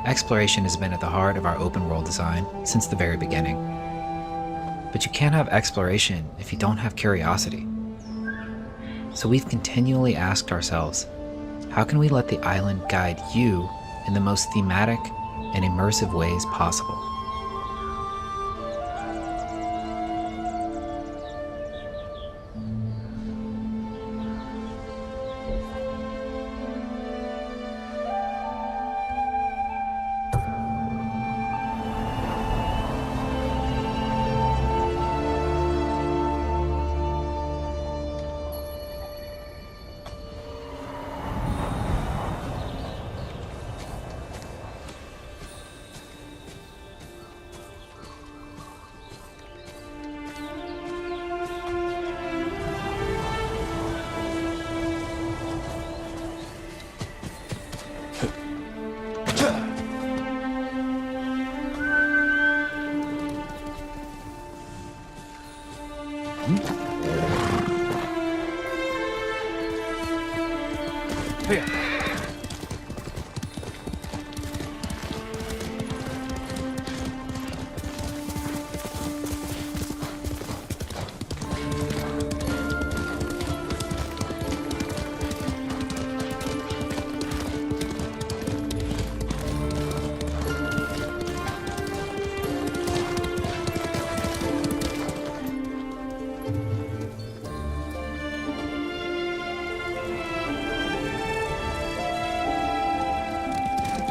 Exploration has been at the heart of our open world design since the very beginning. But you can't have exploration if you don't have curiosity. So we've continually asked ourselves, how can we let the island guide you in the most thematic and immersive ways possible?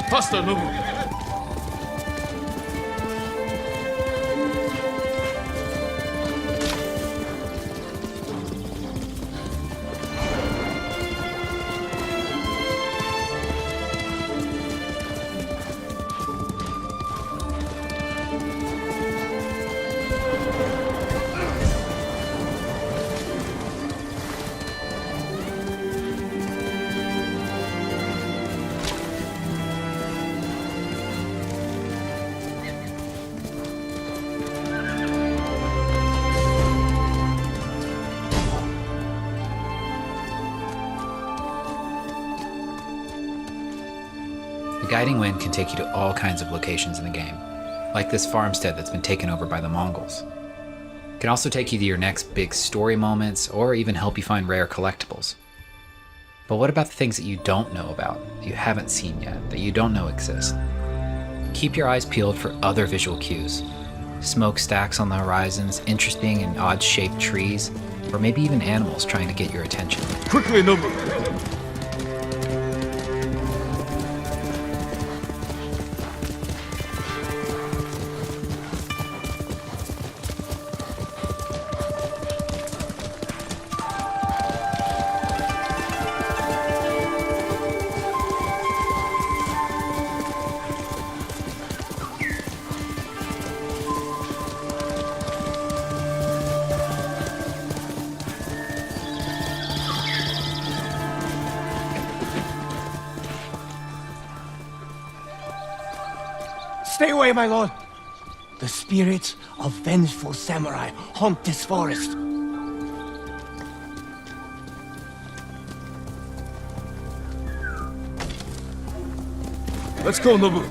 Faster, Nobu! The guiding wind can take you to all kinds of locations in the game, like this farmstead that's been taken over by the Mongols. It can also take you to your next big story moments, or even help you find rare collectibles. But what about the things that you don't know about, that you haven't seen yet, that you don't know exist? Keep your eyes peeled for other visual cues. Smokestacks on the horizons, interesting and odd-shaped trees, or maybe even animals trying to get your attention. Quickly, Nobu! Stay away, my lord! The spirits of vengeful samurai haunt this forest. Let's go, Nobu!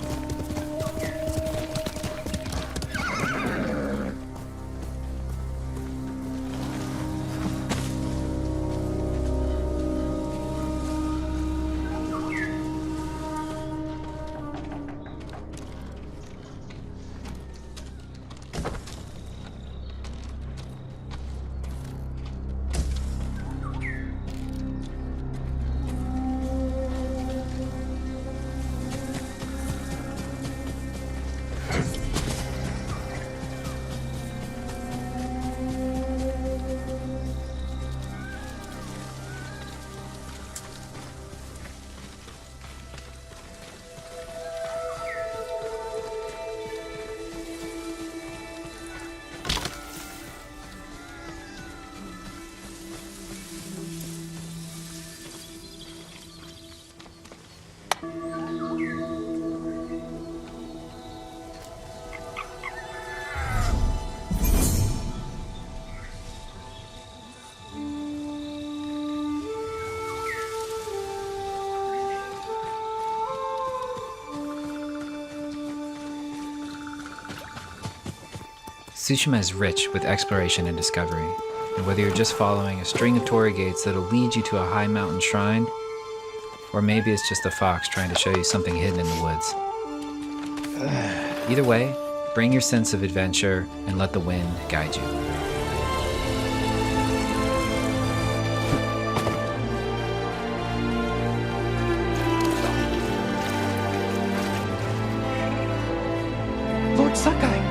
Tsushima is rich with exploration and discovery, and whether you're just following a string of torii gates that'll lead you to a high mountain shrine, or maybe it's just a fox trying to show you something hidden in the woods. Either way, bring your sense of adventure and let the wind guide you. Lord Sakai!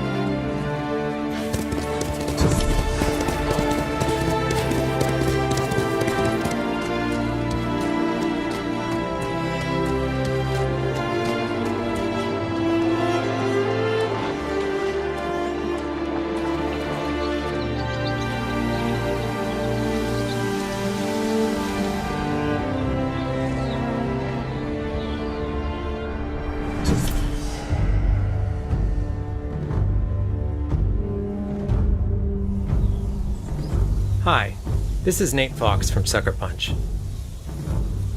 Hi, this is Nate Fox from Sucker Punch.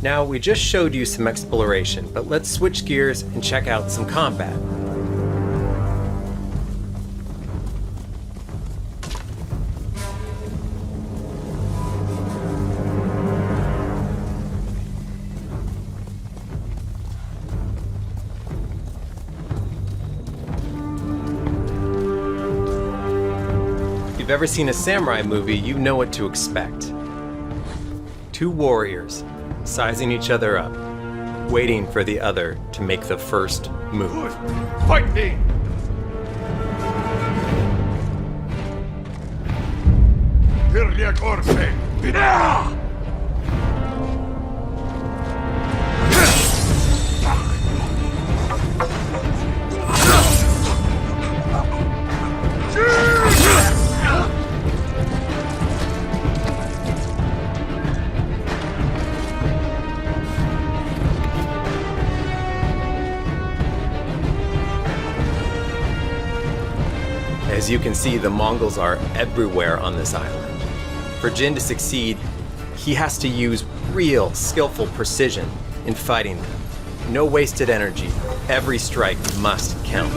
Now, we just showed you some exploration, but let's switch gears and check out some combat. If you've ever seen a samurai movie, you know what to expect. Two warriors, sizing each other up, waiting for the other to make the first move. Fight me! Tirliak Orfe! Bina! As you can see, the Mongols are everywhere on this island. For Jin to succeed, he has to use real, skillful precision in fighting them. No wasted energy. Every strike must count.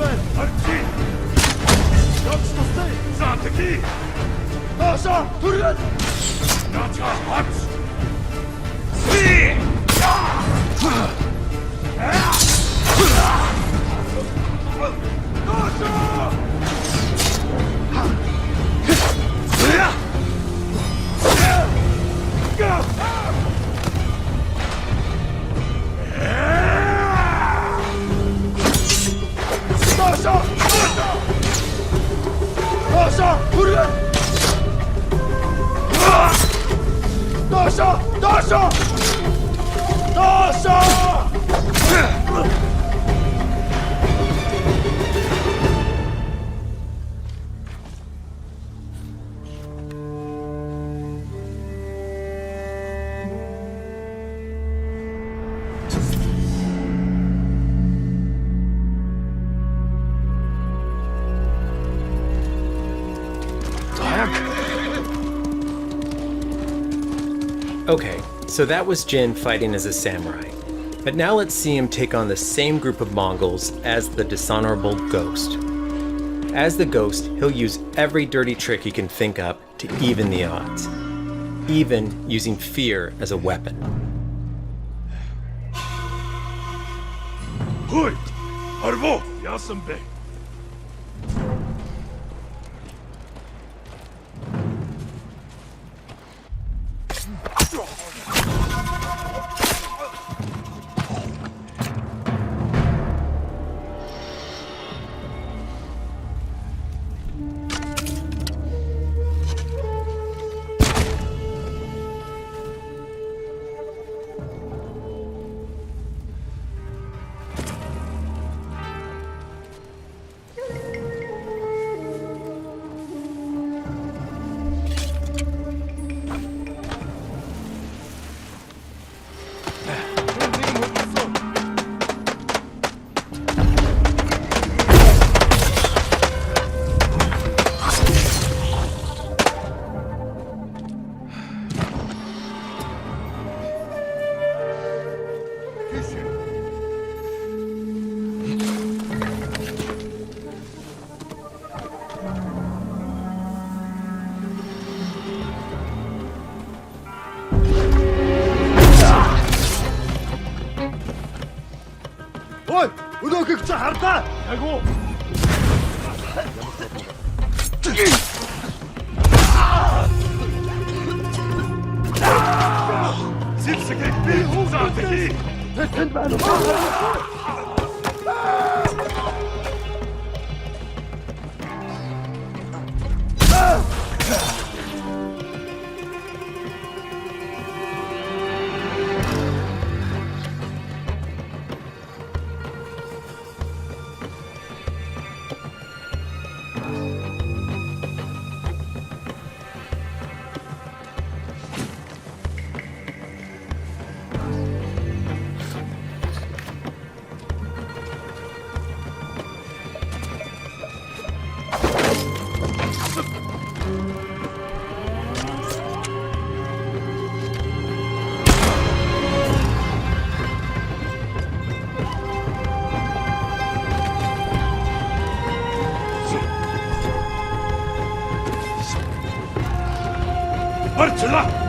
Okay, so that was Jin fighting as a samurai. But now let's see him take on the same group of Mongols as the dishonorable Ghost. As the Ghost, he'll use every dirty trick he can think up to even the odds, even using fear as a weapon. Hui! Arvo! Yasambe! Silseke bir uzateki. Marcela!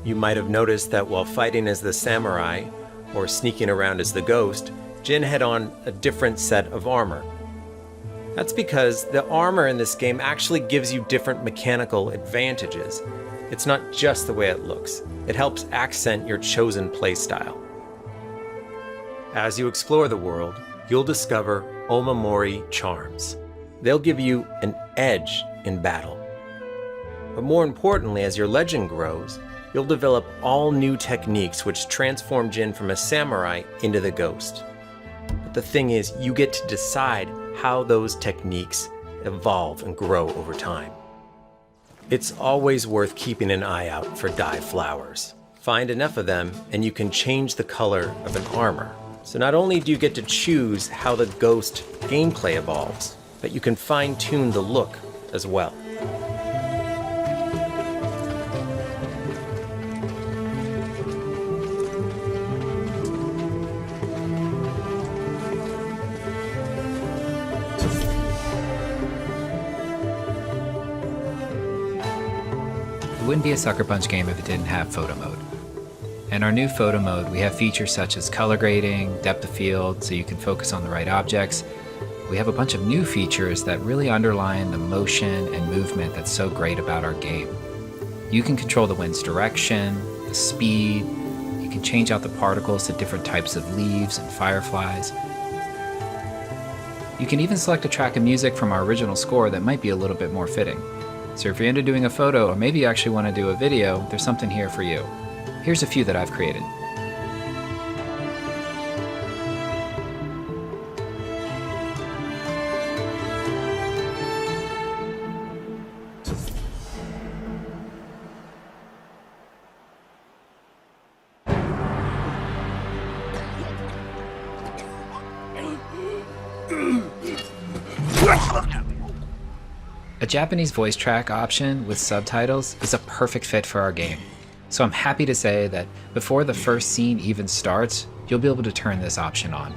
You might have noticed that while fighting as the samurai, or sneaking around as the ghost, Jin had on a different set of armor. That's because the armor in this game actually gives you different mechanical advantages. It's not just the way it looks, it helps accent your chosen playstyle. As you explore the world, you'll discover Omamori charms. They'll give you an edge in battle. But more importantly, as your legend grows, you'll develop all new techniques which transform Jin from a samurai into the ghost. But the thing is, you get to decide how those techniques evolve and grow over time. It's always worth keeping an eye out for dye flowers. Find enough of them and you can change the color of an armor. So not only do you get to choose how the ghost gameplay evolves, but you can fine-tune the look as well. It wouldn't be a Sucker Punch game if it didn't have photo mode. In our new photo mode, we have features such as color grading, depth of field, so you can focus on the right objects. We have a bunch of new features that really underline the motion and movement that's so great about our game. You can control the wind's direction, the speed, you can change out the particles to different types of leaves and fireflies. You can even select a track of music from our original score that might be a little bit more fitting. So if you're into doing a photo, or maybe you actually want to do a video, there's something here for you. Here's a few that I've created. A Japanese voice track option with subtitles is a perfect fit for our game. So I'm happy to say that before the first scene even starts, you'll be able to turn this option on.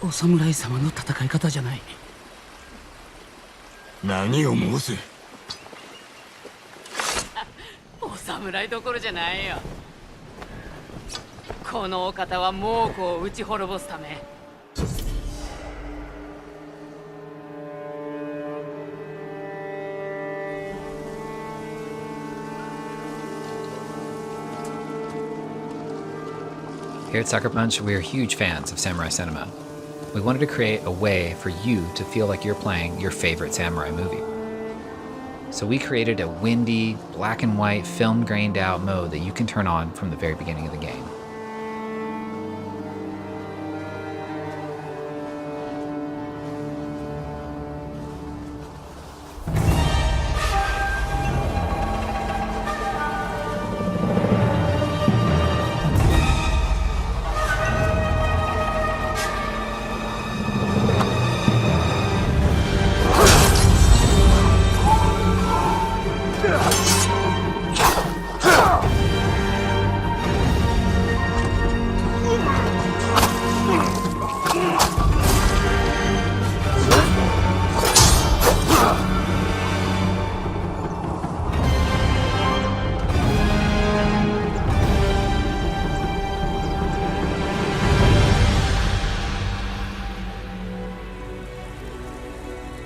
O Samurai-sama no tatakaikata janai. Nani o mosu? O samurai どころじゃないよ。このお方は猛虎を打ち滅ぼすため。Here at Sucker Punch, we are huge fans of samurai cinema. We wanted to create a way for you to feel like you're playing your favorite samurai movie. So we created a windy, black and white, film grained out mode that you can turn on from the very beginning of the game.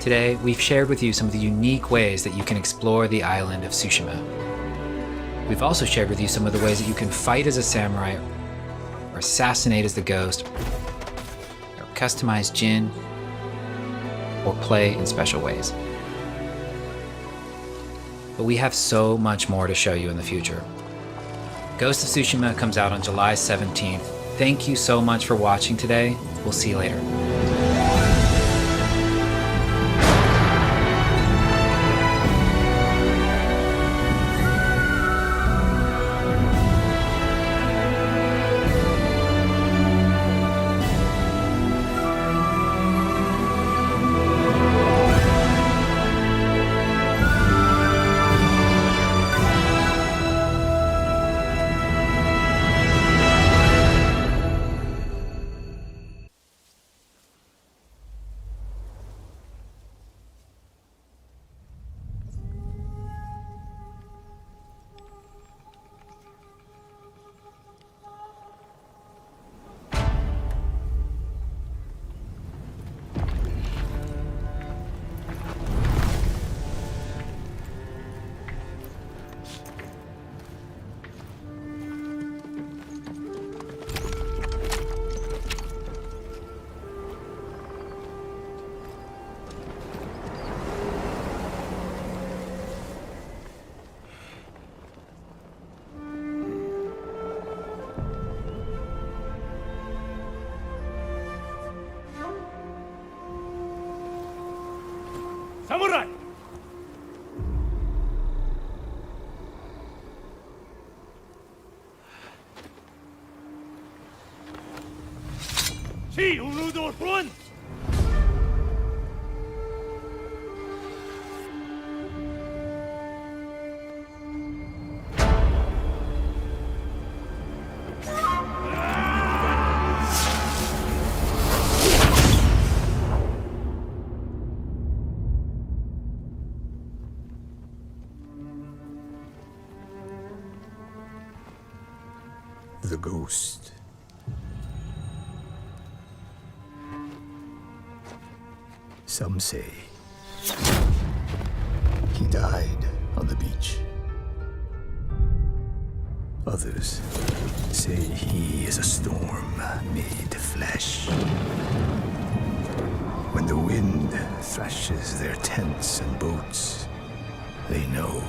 Today, we've shared with you some of the unique ways that you can explore the island of Tsushima. We've also shared with you some of the ways that you can fight as a samurai, or assassinate as the ghost, or customize Jin, or play in special ways. But we have so much more to show you in the future. Ghost of Tsushima comes out on July 17th. Thank you so much for watching today. We'll see you later. Samurai! See, Urudor front! The ghost. Some say he died on the beach. Others say he is a storm made flesh. When the wind thrashes their tents and boats, they know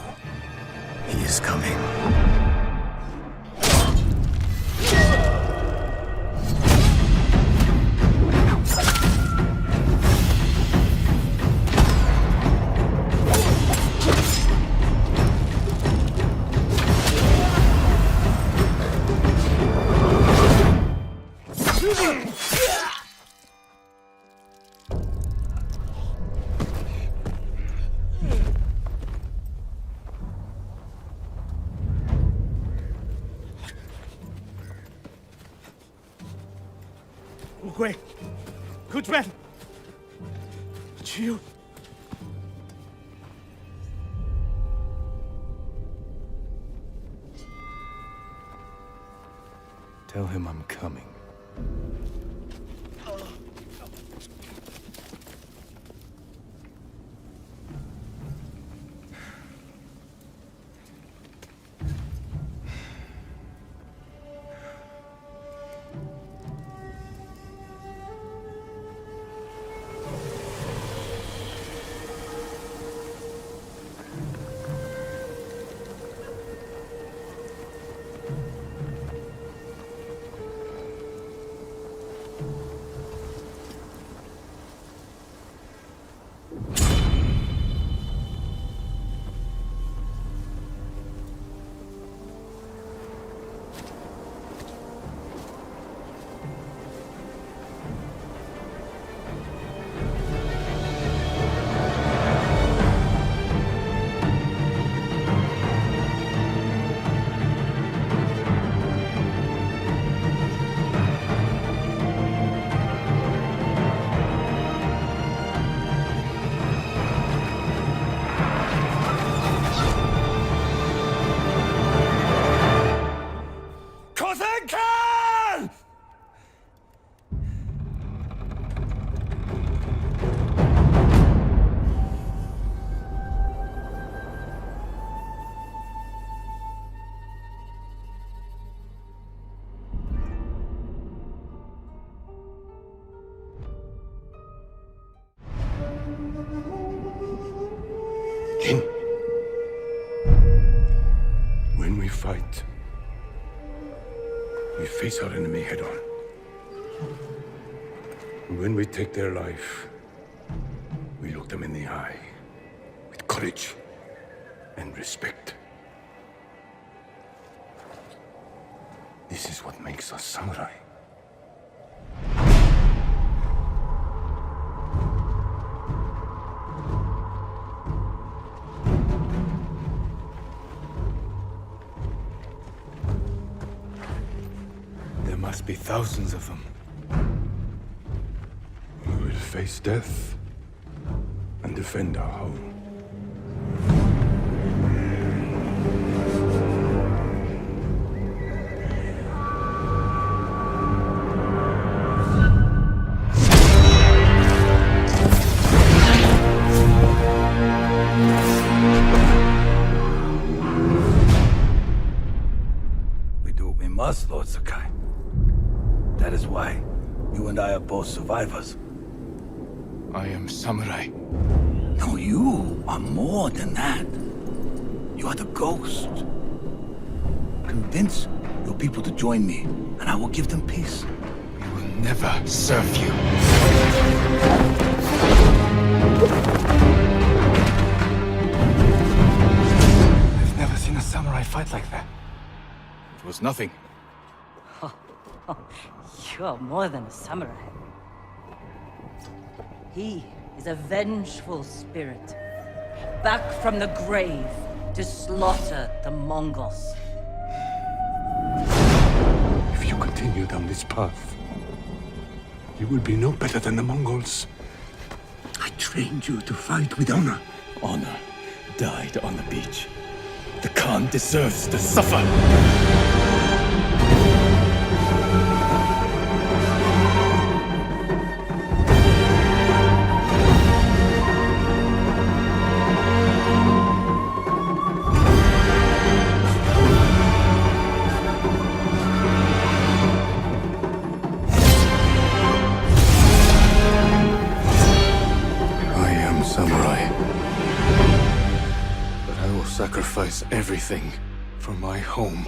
he is coming. Ugwe! Kujben! Chiu! Tell him I'm coming. Jin. When we fight, we face our enemy head on. When we take their life, we look them in the eye with courage and respect. This is what makes us samurai. There must be thousands of them. We will face death and defend our home. We do what we must, Lord Sakai. That is why you and I are both survivors. I am samurai. No, you are more than that. You are the ghost. Convince your people to join me, and I will give them peace. We will never serve you. I've never seen a samurai fight like that. It was nothing. You're more than a samurai. He is a vengeful spirit, back from the grave to slaughter the Mongols. If you continue down this path, you will be no better than the Mongols. I trained you to fight with honor. Honor died on the beach. The Khan deserves to suffer. Samurai. But I will sacrifice everything for my home.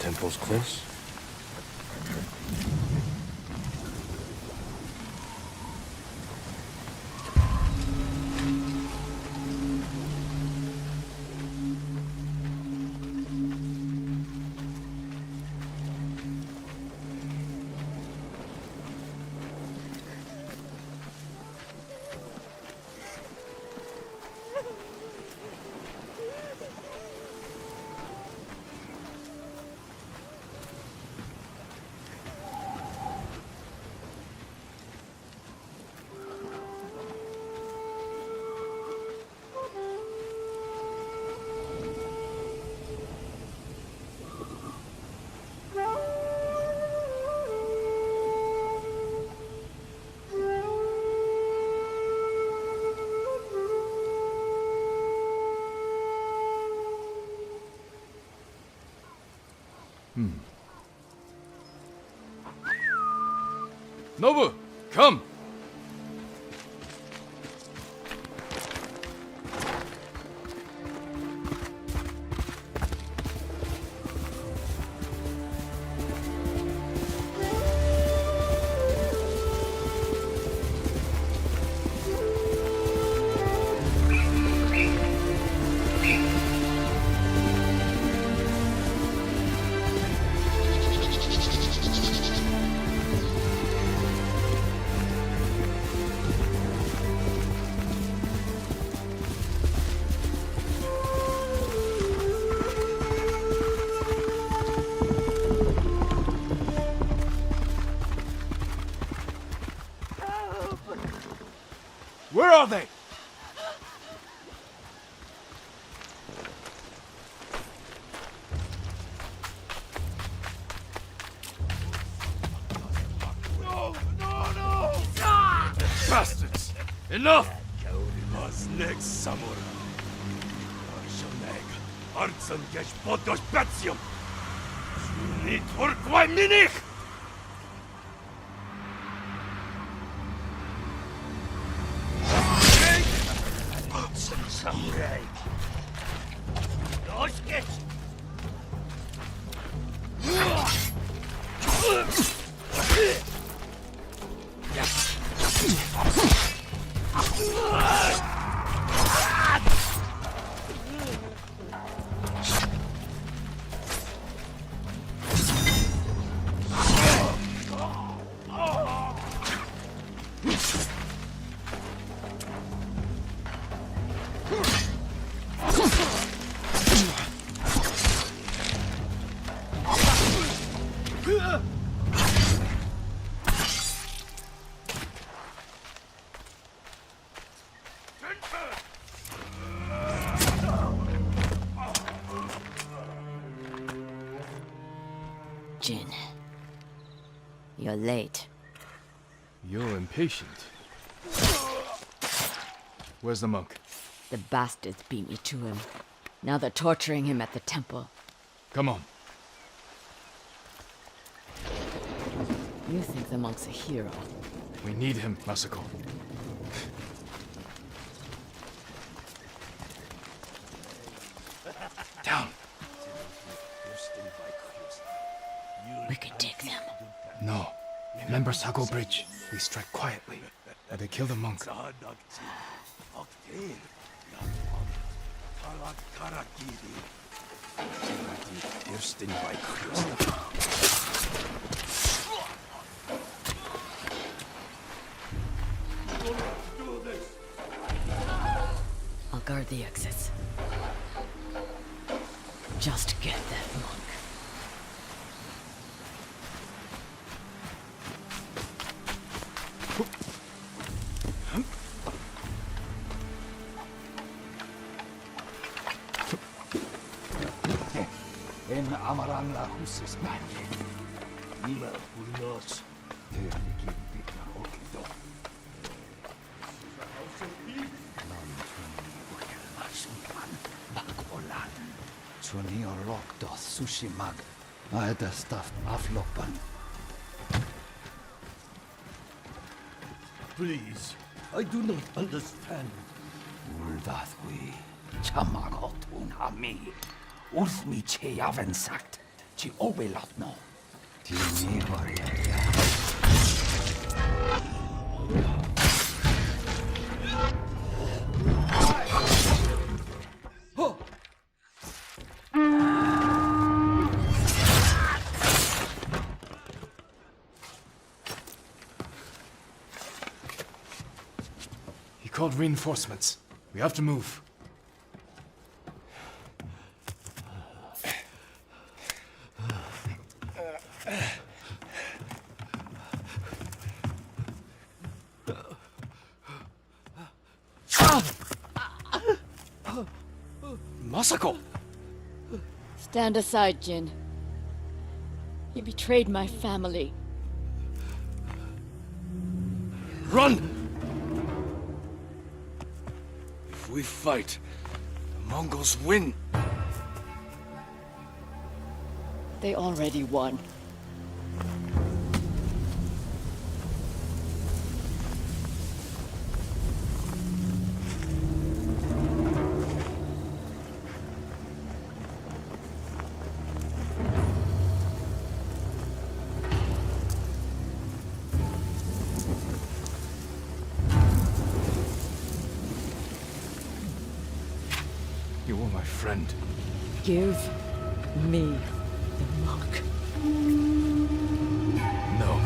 Temple's close. Nobu, come! Where are they? Bastards! Enough! Was next Samurai? Arshoneg, Artsan Gesh Podosh Batsium! Need Horkwai Minich! Samurai! Dosh Gesh! Jin, you're late. You're impatient. Where's the monk? The bastards beat me to him. Now they're torturing him at the temple. Come on. You think the monk's a hero? We need him, Masako. Down. We could take them. No. Remember Sago Bridge. We strike quietly. Or they kill the monk. I'll guard the exits. Just get that monk. En amaran la husis manje. Nila burnos. Teani kimpik na okido. Tuni orok do sushimag. Aeda stuffed aflopan. Please, I do not understand. Uldath we. Chamagotun hami. Ulsmi che yaven sagt. Chi obelat no. Tini warrior. He called reinforcements. We have to move. Masako! Stand aside, Jin. He betrayed my family. Run! If we fight, the Mongols win. They already won. You were my friend. Give me the monk. No.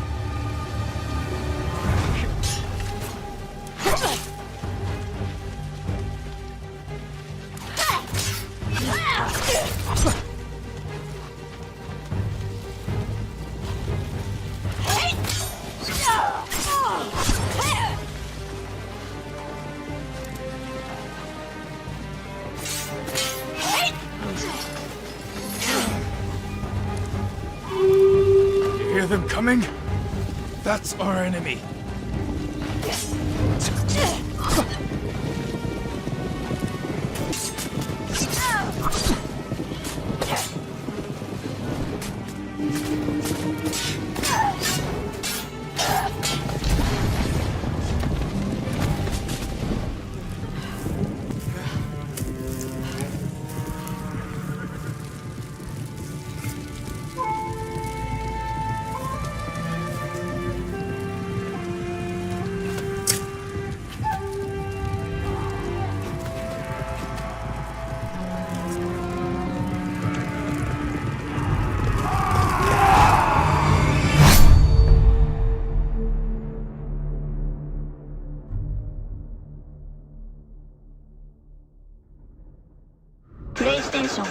hear them coming? That's our enemy. PlayStation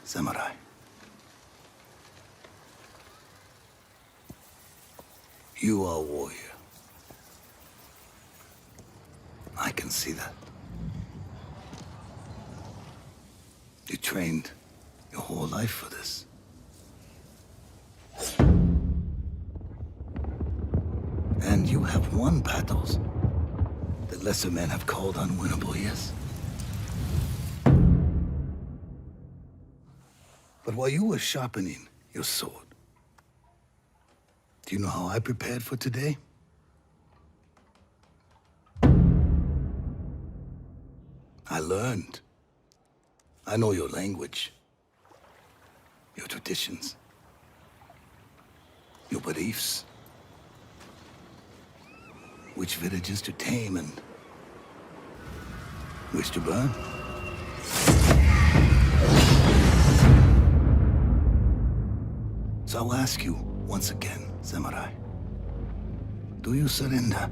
Samurai. You are a warrior. I can see that. You trained your whole life for this. And you have won battles that lesser men have called unwinnable, yes? But while you were sharpening your sword, do you know how I prepared for today? I learned. I know your language, your traditions, your beliefs, which villages to tame and which to burn. So I'll ask you once again, Samurai. Do you surrender?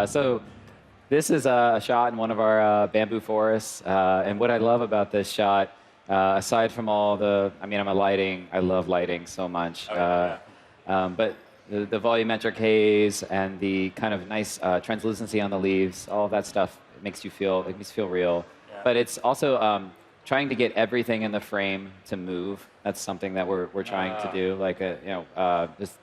So this is a shot in one of our bamboo forests. And what I love about this shot, aside from all the, I love lighting so much. But the volumetric haze and the kind of nice translucency on the leaves, all of that stuff makes me feel real. Yeah. But it's also trying to get everything in the frame to move. That's something that we're trying to do. Like, just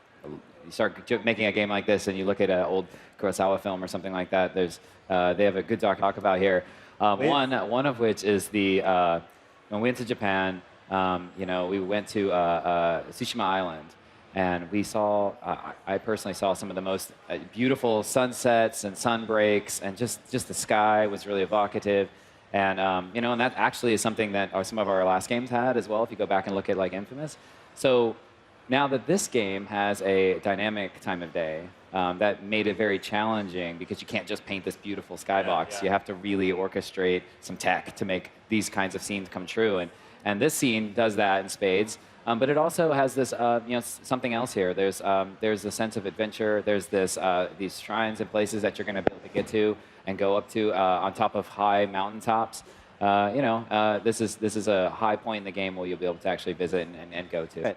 you start making a game like this and you look at an old Kurosawa film or something like that, there's they have a good doc talk about here. One of which is the when we went to Japan, we went to Tsushima Island, and we saw I personally saw some of the most beautiful sunsets and sun breaks, and just the sky was really evocative. And and that actually is something that some of our last games had as well, if you go back and look at like Infamous. So now that this game has a dynamic time of day, that made it very challenging because you can't just paint this beautiful skybox. Yeah. You have to really orchestrate some tech to make these kinds of scenes come true. And this scene does that in spades. But it also has this, something else here. There's a sense of adventure. There's these shrines and places that you're going to be able to get to and go up to on top of high mountaintops. This is a high point in the game where you'll be able to actually visit and go to.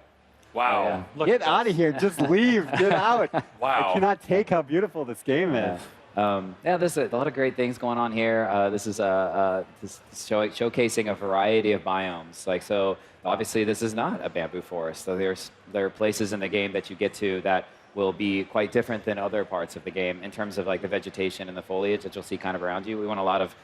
Wow. Get out of here. Just leave. Get out. Wow. I cannot take how beautiful this game is. There's a lot of great things going on here. This is showcasing a variety of biomes. So obviously this is not a bamboo forest. So there are places in the game that you get to that will be quite different than other parts of the game in terms of like the vegetation and the foliage that you'll see kind of around you. We want a lot of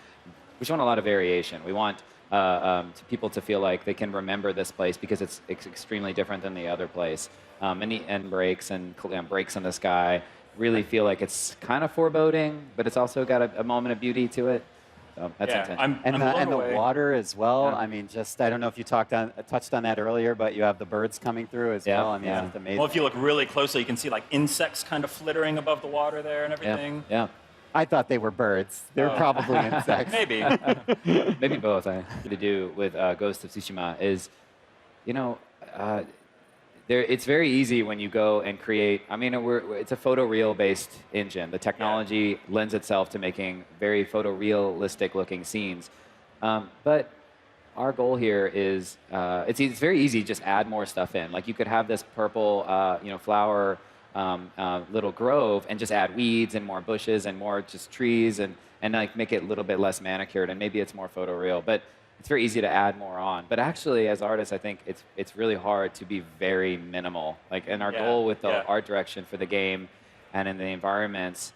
variation. We want to people to feel like they can remember this place because it's extremely different than the other place. And breaks and breaks in the sky really feel like it's kind of foreboding, but it's also got a moment of beauty to it. So that's intentional. And the water as well. Yeah. I mean, just I don't know if you touched on that earlier, but you have the birds coming through as well. I mean, it's amazing. Well, if you look really closely, you can see like insects kind of flittering above the water there and everything. Yeah. I thought they were birds. They're probably insects. Maybe. Maybe both. To do with Ghost of Tsushima is, it's very easy when you go and create. I mean, it's a photoreal-based engine. The technology lends itself to making very photorealistic-looking scenes. But our goal here is it's very easy to just add more stuff in. Like you could have this purple, flower little grove and just add weeds and more bushes and more just trees and like make it a little bit less manicured and maybe it's more photoreal. But it's very easy to add more on. But actually, as artists, I think it's really hard to be very minimal. And our goal with the art direction for the game and in the environments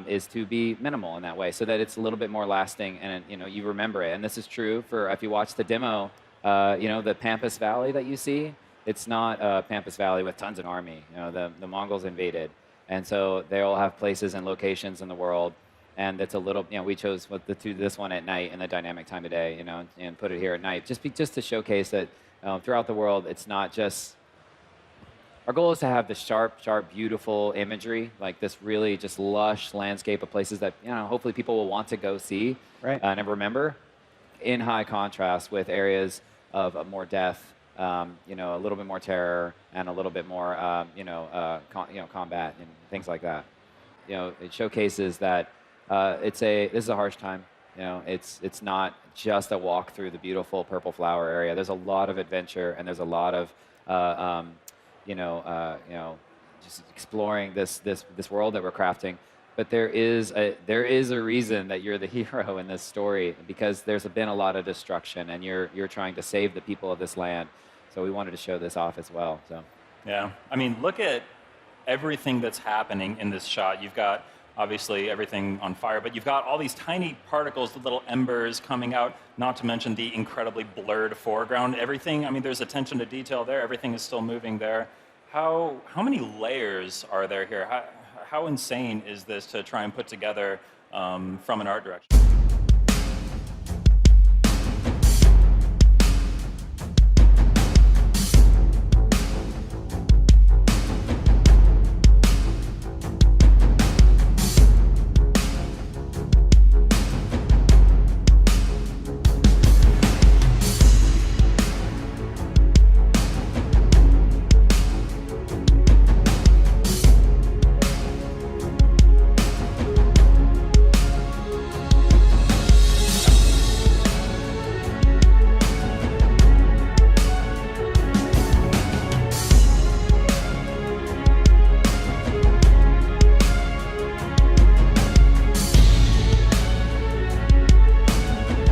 is to be minimal in that way, so that it's a little bit more lasting and you remember it. And this is true for if you watch the demo, the Pampas Valley that you see. It's not a Pampas Valley with tons of army. The Mongols invaded, and so they all have places and locations in the world. And it's a little, we chose this one at night in the dynamic time of day, and put it here at night, just to showcase that throughout the world, it's not just. Our goal is to have this sharp, beautiful imagery, like this really just lush landscape of places that hopefully people will want to go see and remember, in high contrast with areas of more death, a little bit more terror, and a little bit more, combat and things like that. It showcases that. This is a harsh time. It's not just a walk through the beautiful purple flower area. There's a lot of adventure and there's a lot of just exploring this world that we're crafting. But there is a reason that you're the hero in this story, because there's been a lot of destruction and you're trying to save the people of this land. So we wanted to show this off as well. So yeah, I mean, look at everything that's happening in this shot. You've got obviously everything on fire, but you've got all these tiny particles, the little embers coming out, not to mention the incredibly blurred foreground. Everything, I mean, there's attention to detail there. Everything is still moving there. How many layers are there here? How insane is this to try and put together from an art direction?